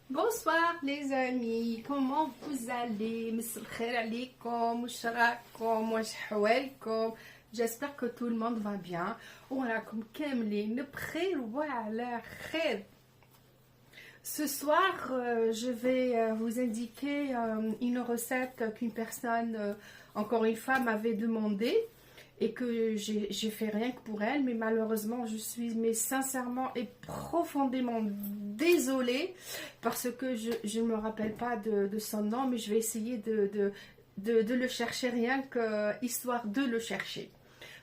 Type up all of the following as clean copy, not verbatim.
Bonsoir les amis, comment vous allez? مساء الخير عليكم واش راكم واش حوالكم. J'espère que tout le monde va bien وراكم كاملين بخير وعلى خير. Ce soir, je vais vous indiquer une recette qu'une personne, encore une fois, m'avait demandé et que j'ai fait rien que pour elle, mais malheureusement je suis sincèrement et profondément désolée parce que je ne me rappelle pas de son nom, mais je vais essayer de le chercher rien que histoire de le chercher.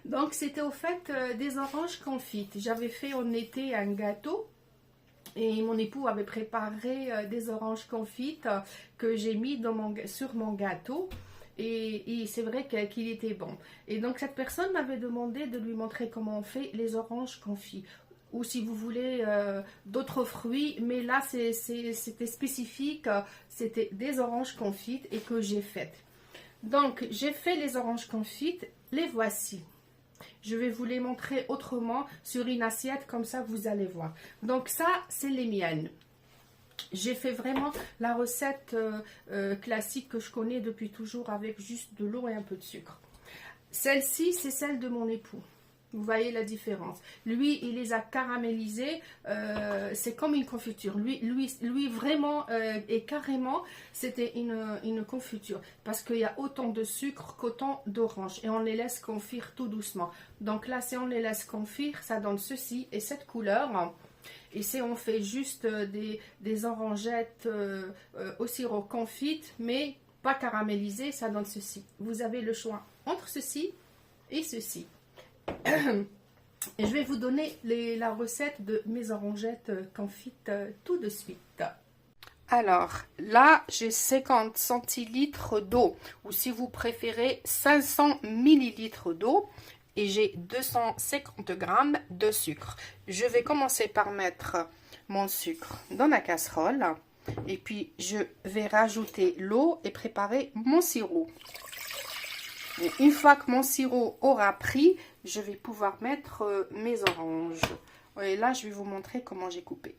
Donc c'était au fait des oranges confites. J'avais fait en été un gâteau et mon époux avait préparé des oranges confites que j'ai mis sur mon gâteau. Et c'est vrai qu'il était bon. Et donc cette personne m'avait demandé de lui montrer comment on fait les oranges confits. Ou si vous voulez d'autres fruits, mais là c'était spécifique, c'était des oranges confites et que j'ai faites. Donc j'ai fait les oranges confites, les voici. Je vais vous les montrer autrement sur une assiette, comme ça vous allez voir. Donc ça c'est les miennes. J'ai fait vraiment la recette classique que je connais depuis toujours avec juste de l'eau et un peu de sucre. Celle-ci, c'est celle de mon époux. Vous voyez la différence. Lui, il les a caramélisés. C'est comme une confiture. Lui vraiment et carrément, c'était une confiture. Parce qu'il y a autant de sucre qu'autant d'orange. Et on les laisse confire tout doucement. Donc là, si on les laisse confire, ça donne ceci et cette couleur. Et si on fait juste des orangettes au sirop confite, mais pas caramélisées, ça donne ceci. Vous avez le choix entre ceci et ceci. Et je vais vous donner la recette de mes orangettes confites tout de suite. Alors, là, j'ai 50 centilitres d'eau, ou si vous préférez, 500 millilitres d'eau. Et j'ai 250 grammes de sucre. Je vais commencer par mettre mon sucre dans la casserole. Et puis, je vais rajouter l'eau et préparer mon sirop. Et une fois que mon sirop aura pris, je vais pouvoir mettre mes oranges. Et là, je vais vous montrer comment j'ai coupé.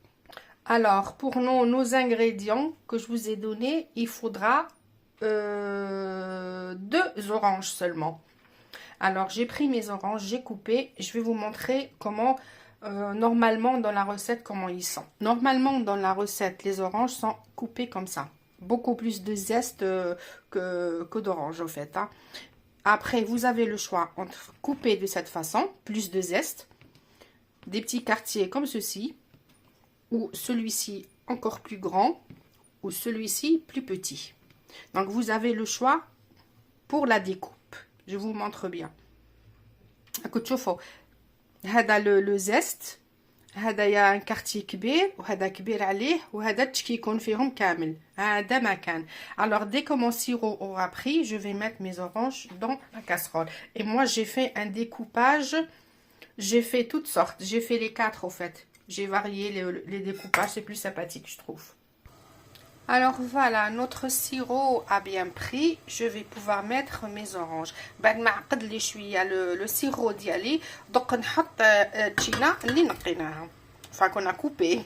Alors, pour nos ingrédients que je vous ai donnés, il faudra 2 oranges seulement. Alors, j'ai pris mes oranges, j'ai coupé. Je vais vous montrer comment, normalement, dans la recette, comment ils sont. Normalement, dans la recette, les oranges sont coupées comme ça. Beaucoup plus de zeste que d'orange, en fait. Hein. Après, vous avez le choix entre couper de cette façon, plus de zeste, des petits quartiers comme ceci, ou celui-ci encore plus grand, ou celui-ci plus petit. Donc, vous avez le choix pour la découpe. Je vous montre bien. راكم تشوفوا هذا لو زيست هذا يا ان كارتي كبير وهذا كبير عليه وهذا التشكيكون فيهم كامل هذا مكان. Alors dès que mon sirop aura pris, je vais mettre mes oranges dans la casserole. Et moi j'ai fait un découpage, j'ai fait toutes sortes, j'ai fait les 4 au fait. J'ai varié les découpages, c'est plus sympathique je trouve. Alors voilà, notre sirop a bien pris. Je vais pouvoir mettre mes oranges. بعد ما عقد لي شويه le sirop ديالي دوك نحط التشينا اللي نقيناها. Enfin qu'on a coupé.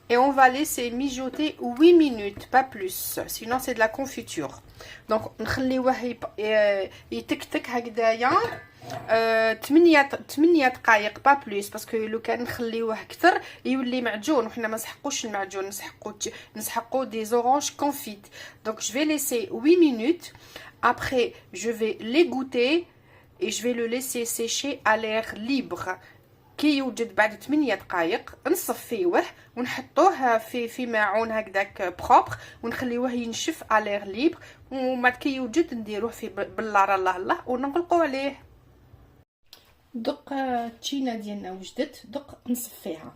Et on va laisser mijoter 8 minutes, pas plus. Sinon c'est de la confiture. Donc نخليوه يتكتك هكذايا 8 دقائق با بلوس باسكو لو كان نخليوه اكثر يولي معجون وحنا ما نسحقوش المعجون نسحقو دي اورانج كونفيت. Donc je vais laisser 8 minutes. Après je vais l'égoutter et je vais le laisser sécher à l'air libre. كي يوجد بعد 8 دقائق نصفيوه ونحطوه في ماعون هكذاك بروبر ونخليوه ينشف على لير ليبر ومن كي يوجد نديروه في باللار الله ونغلقوا عليه. دق التشينه ديالنا وجدت دق نصفيها.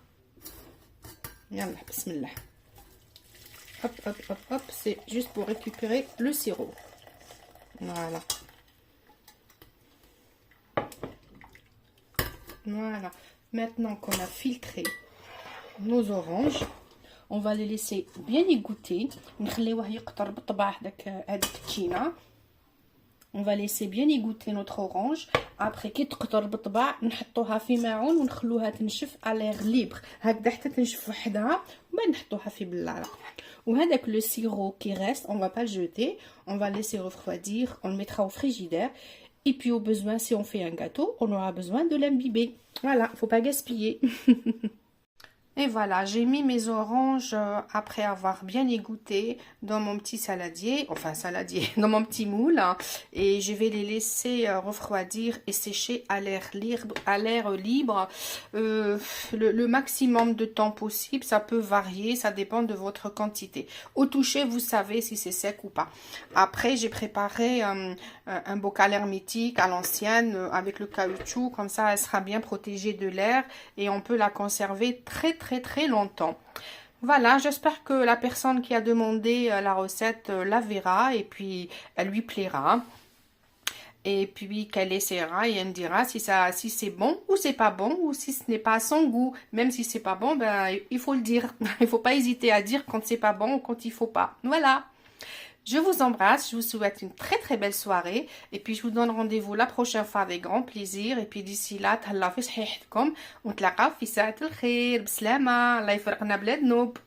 يلا بسم الله. Hop hop hop hop, c'est juste pour récupérer le sirop. Voilà. Voilà. Maintenant qu'on a filtré nos oranges, on va les laisser bien égoutter. نخليوه يقطر بالطبع هذيك التشينه. On va laisser bien égoutter notre orange. Après كي تقطر بالطبع نحطوها في معون ونخلوها تنشف على l'air libre هكذا حتى تنشف وحدها وبعد نحطوها في بلاله. وهذاك le sirop qui reste, on va pas le jeter, on va laisser refroidir, on le mettra au frigidaire. Et puis au besoin, si on fait un gâteau, on aura besoin de l'imbiber. Voilà, faut pas gaspiller. Et voilà, j'ai mis mes oranges après avoir bien égoutté dans mon petit saladier, enfin saladier, dans mon petit moule. Hein, et je vais les laisser refroidir et sécher à l'air libre le maximum de temps possible. Ça peut varier, ça dépend de votre quantité. Au toucher, vous savez si c'est sec ou pas. Après, j'ai préparé un bocal hermétique à l'ancienne avec le caoutchouc. Comme ça, elle sera bien protégée de l'air et on peut la conserver très longtemps. Voilà, j'espère que la personne qui a demandé la recette la verra et puis elle lui plaira. Et puis qu'elle essaiera et elle me dira si c'est bon ou c'est pas bon ou si ce n'est pas à son goût. Même si c'est pas bon, ben il faut le dire. Il faut pas hésiter à dire quand c'est pas bon ou quand il faut pas. Voilà. Je vous embrasse, je vous souhaite une très belle soirée et puis je vous donne rendez-vous la prochaine fois avec grand plaisir et puis d'ici là تهلاو في صحيحتكم ونتلاقاو في ساعة الخير بسلامة الله يفرقنا بلا ذنوب.